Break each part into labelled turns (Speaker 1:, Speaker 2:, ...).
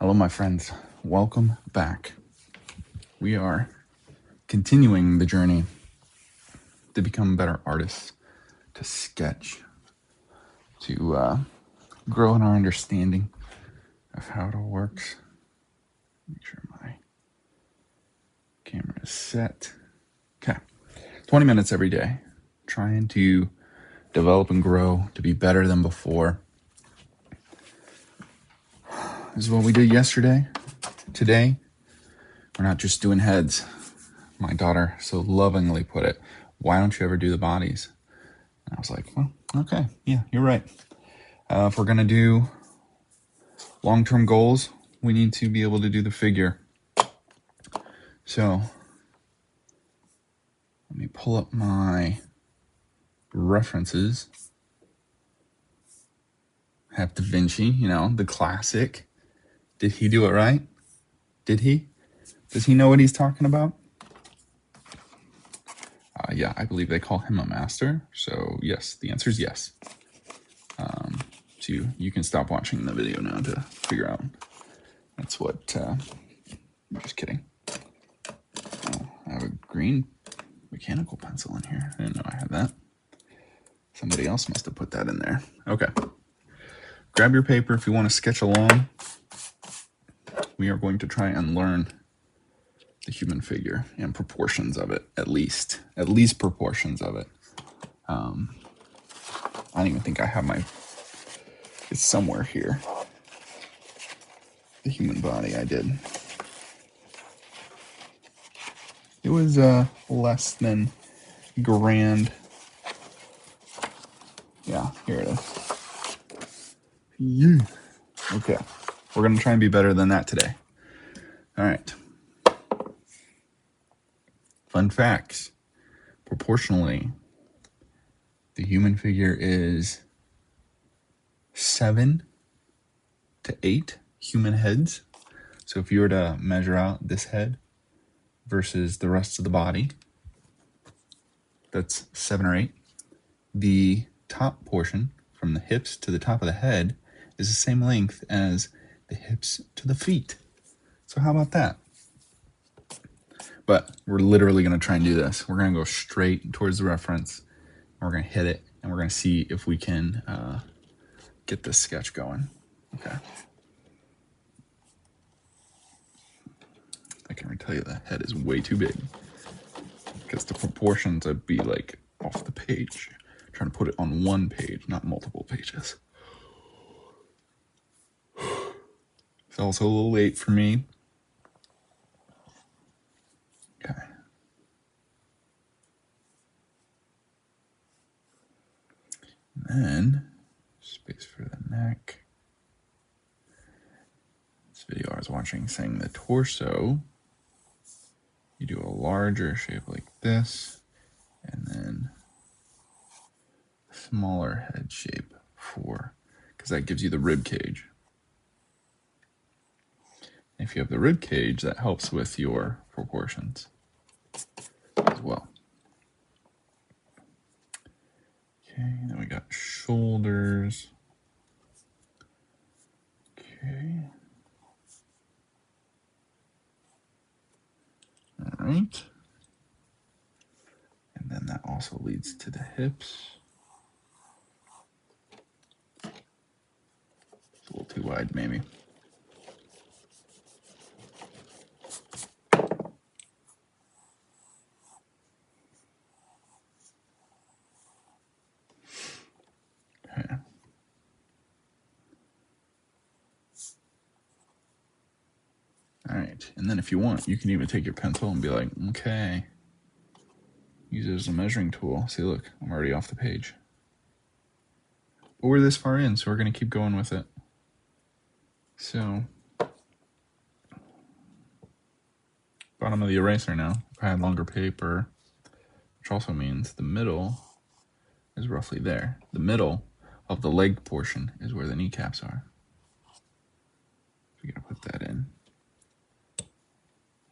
Speaker 1: Hello, my friends. Welcome back. We are continuing the journey to become better artists, to sketch, to grow in our understanding of how it all works. Make sure my camera is set. Okay. 20 minutes every day, trying to develop and grow to be better than before. This is what we did yesterday. Today, we're not just doing heads. My daughter so lovingly put it, why don't you ever do the bodies? And I was like, well, okay, yeah, you're right. If we're going to do long-term goals, we need to be able to do the figure. So let me pull up my references. I have Vinci, the classic. Did he do it right? Did he? Does he know what he's talking about? Yeah, I believe they call him a master. So yes, the answer is yes. So you can stop watching the video now to figure out. That's what, I'm just kidding. Oh, I have a green mechanical pencil in here. I didn't know I had that. Somebody else must have put that in there. Okay. Grab your paper if you want to sketch along. We are going to try and learn the human figure and proportions of it, at least proportions of it. I don't even think I have it's somewhere here. The human body I did. It was less than grand. Yeah, here it is. Yeah. Okay. We're going to try and be better than that today. All right. Fun facts. Proportionally, the human figure is 7 to 8 human heads. So if you were to measure out this head versus the rest of the body, that's 7 or 8. The top portion from the hips to the top of the head is the same length as the hips to the feet. So how about that? But we're literally going to try and do this. We're going to go straight towards the reference. We're going to hit it, and we're going to see if we can get this sketch going. Okay. I can already tell you the head is way too big because the proportions would be like off the page. I'm trying to put it on one page, not multiple pages. It's also a little late for me. Okay. And then space for the neck. This video I was watching saying the torso, you do a larger shape like this, and then a smaller head shape because that gives you the rib cage. If you have the rib cage, that helps with your proportions as well. Okay, then we got shoulders. Okay. All right. And then that also leads to the hips. It's a little too wide, maybe. Okay. All right, and then if you want, you can even take your pencil and be like, okay, use it as a measuring tool. See, look, I'm already off the page. But we're this far in, so we're going to keep going with it. So, bottom of the eraser now. If I had longer paper, which also means the middle is roughly there. The middle of the leg portion is where the kneecaps are. We're going to put that in.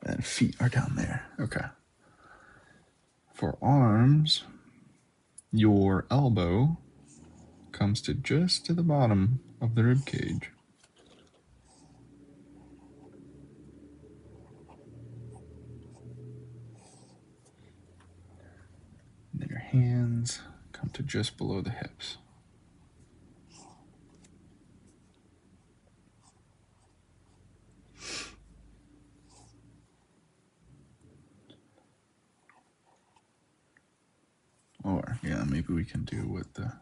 Speaker 1: And feet are down there. Okay. For arms, your elbow comes to just to the bottom of the rib cage. hands come to just below the hips. Or, yeah, maybe we can do what the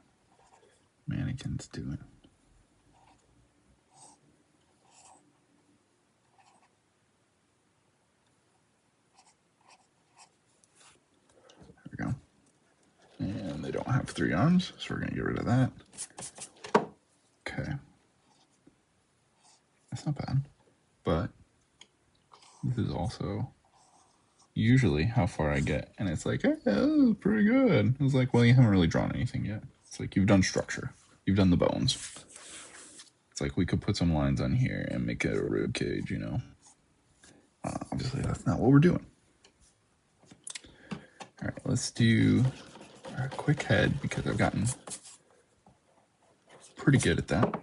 Speaker 1: mannequin's doing. There we go. And they don't have 3 arms, so we're going to get rid of that. Okay. That's not bad. But this is also usually how far I get. And it's like, hey, that was pretty good. It's like, well, you haven't really drawn anything yet. It's like you've done structure. You've done the bones. It's like we could put some lines on here and make it a rib cage, you know. Obviously, that's not what we're doing. All right, let's do a quick head because I've gotten pretty good at that.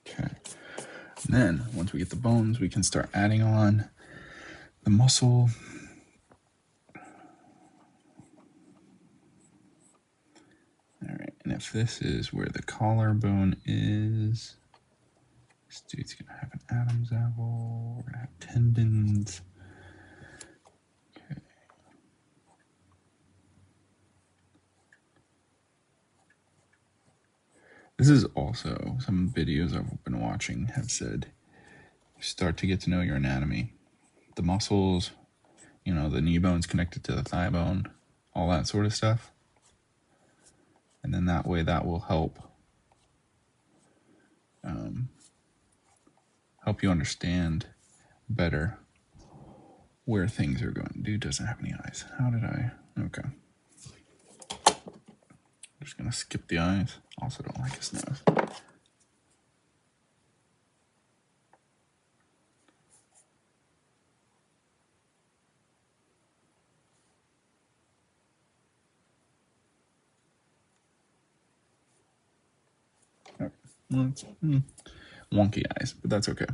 Speaker 1: Okay. And then once we get the bones, we can start adding on the muscle. All right, and if this is where the collarbone is, this dude's gonna have an Adam's apple. We're gonna have tendons. Okay. This is also some videos I've been watching have said you start to get to know your anatomy, the muscles, you know, the knee bone's connected to the thigh bone, all that sort of stuff. And then that way that will help help you understand better where things are going. Dude doesn't have any eyes. How did I? Okay. I'm just gonna skip the eyes. Also don't like his nose. Okay. Well, it's wonky eyes, but that's okay.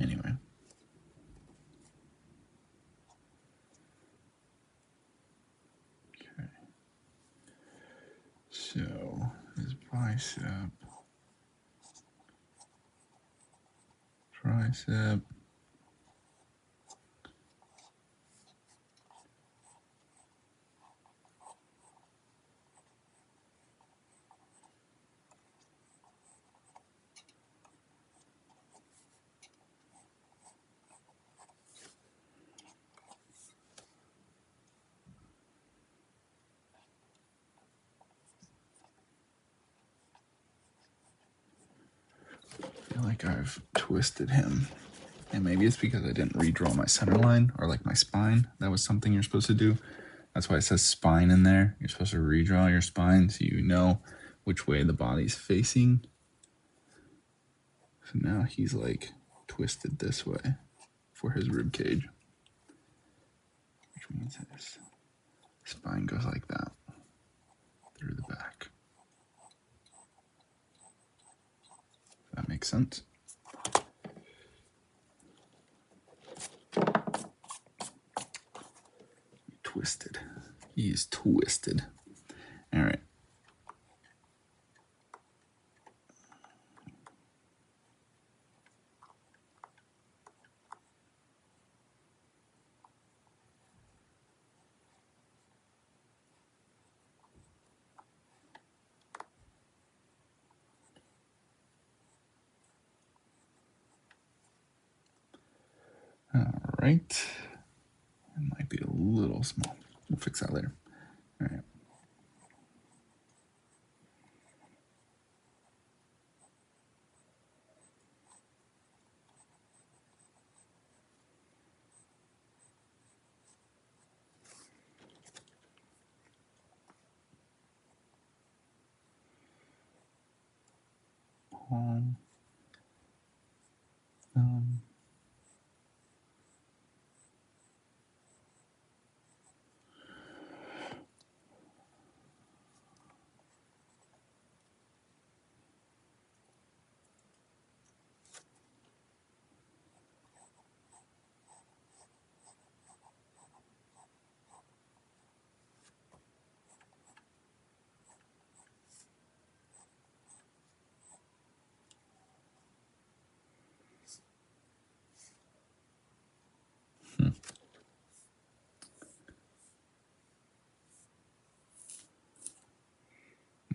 Speaker 1: Anyway. Okay. So his bicep, tricep. I feel like I've twisted him. And maybe it's because I didn't redraw my center line or like my spine. That was something you're supposed to do. That's why it says spine in there. You're supposed to redraw your spine so you know which way the body's facing. So now he's like twisted this way for his rib cage, which means his spine goes like that through the back. That makes sense. Twisted. He is twisted. All right. All right. It might be a little small. We'll fix that later. All right. Um, um,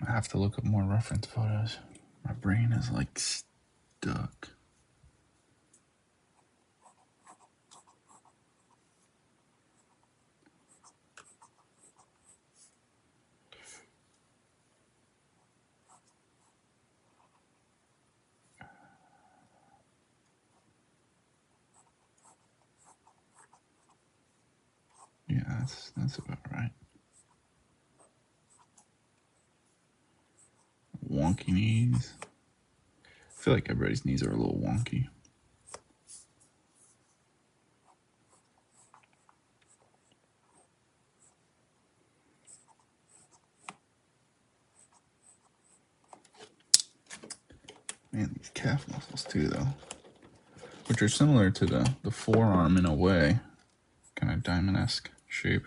Speaker 1: I have to look up more reference photos. My brain is like stuck. Yeah, that's about right. Wonky knees. I feel like everybody's knees are a little wonky. Man, these calf muscles too, though, which are similar to the forearm in a way, kind of diamond-esque shape.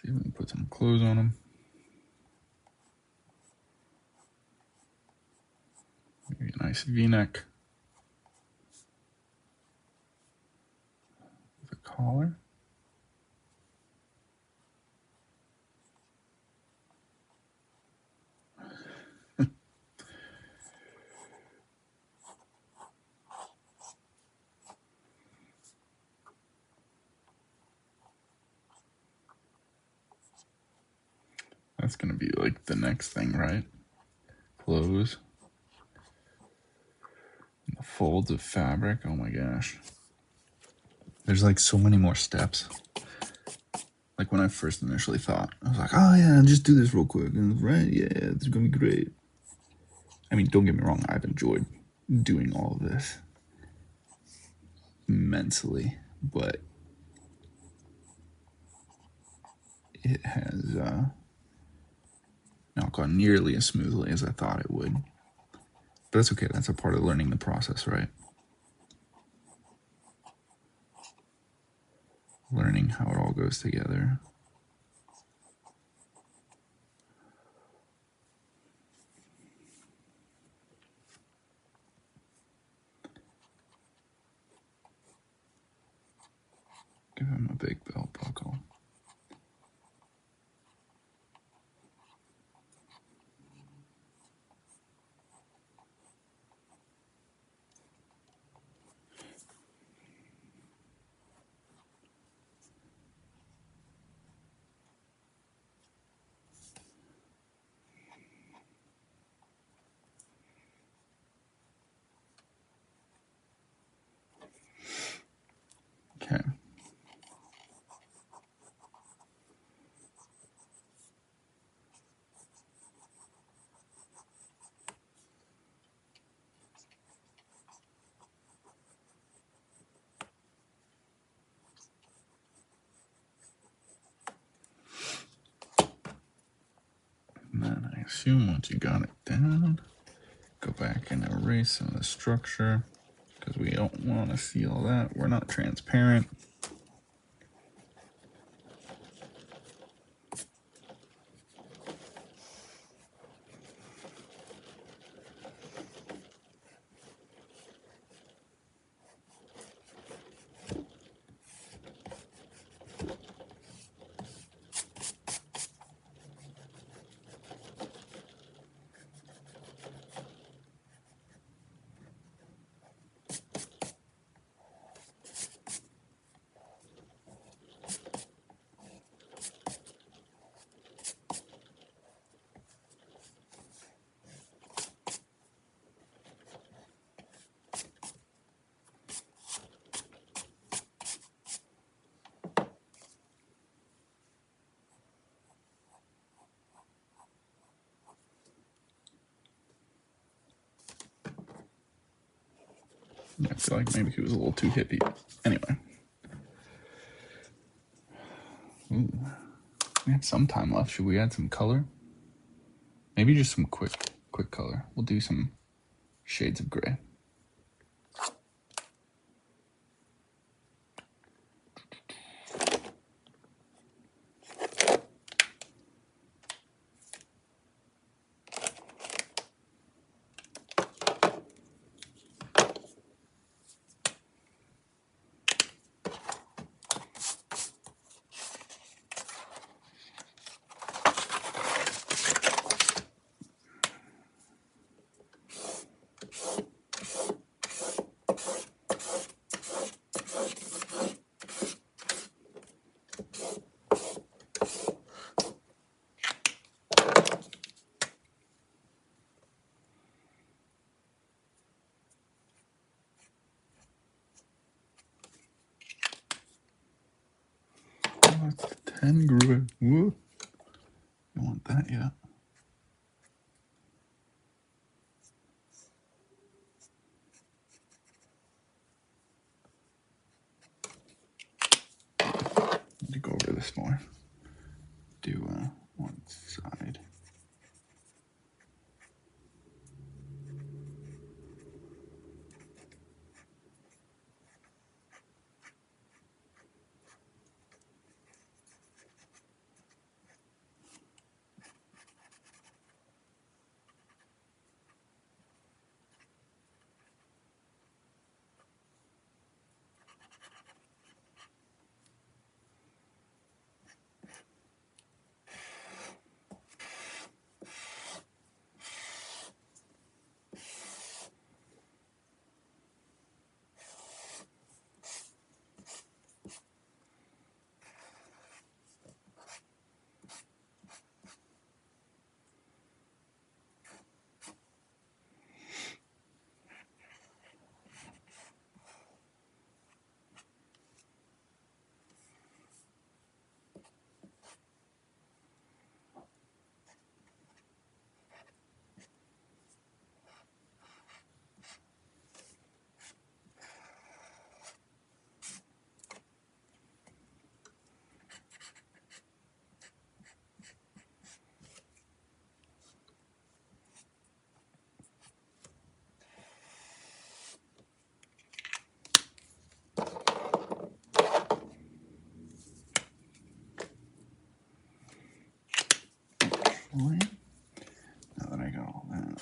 Speaker 1: See if we can put some clothes on them. Maybe a nice V-neck with a collar. That's gonna be like the next thing, right? Clothes. The folds of fabric. Oh my gosh. There's like so many more steps. Like when I first initially thought, I was like, oh yeah, just do this real quick. And right, yeah, it's gonna be great. I mean, don't get me wrong, I've enjoyed doing all of this immensely, but it has not gone nearly as smoothly as I thought it would. But that's okay, that's a part of learning the process, right? Learning how it all goes together. Give him a big belt buckle. Okay. assume once you got it down, go back and erase some of the structure because we don't want to see all that. We're not transparent. I feel like maybe he was a little too hippie. Anyway. Ooh. We have some time left. Should we add some color? Maybe just some quick color. We'll do some shades of gray. That's 10 gray. Whoa. You want that yet? Need to go over this more. Do one side. Now that I got all that.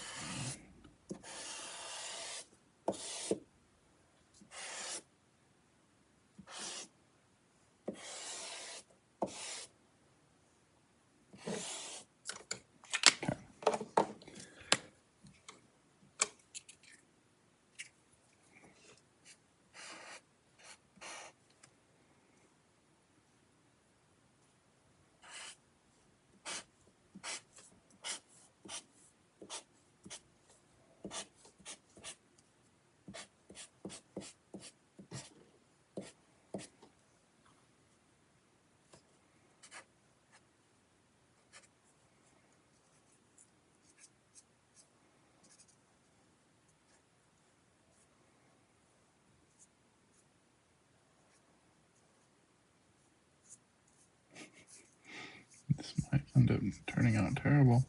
Speaker 1: This might end up turning out terrible.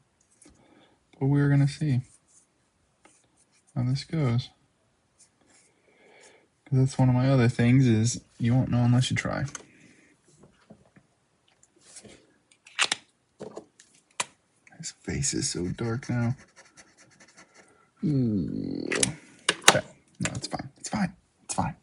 Speaker 1: But we're going to see how this goes. Because that's one of my other things is you won't know unless you try. His face is so dark now. Ooh. Okay. No, it's fine. It's fine. It's fine.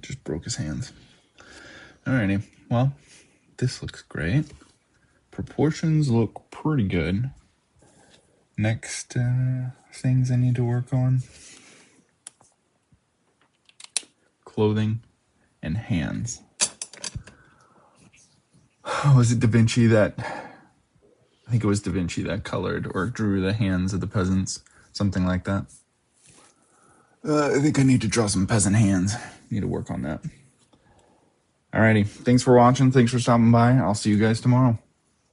Speaker 1: Just broke his hands. Alrighty. Well, this looks great. Proportions look pretty good. Next things I need to work on. Clothing and hands. Was it Da Vinci that... I think it was Da Vinci that colored or drew the hands of the peasants. Something like that. I think I need to draw some peasant hands. Need to work on that. Alrighty. Thanks for watching. Thanks for stopping by. I'll see you guys tomorrow.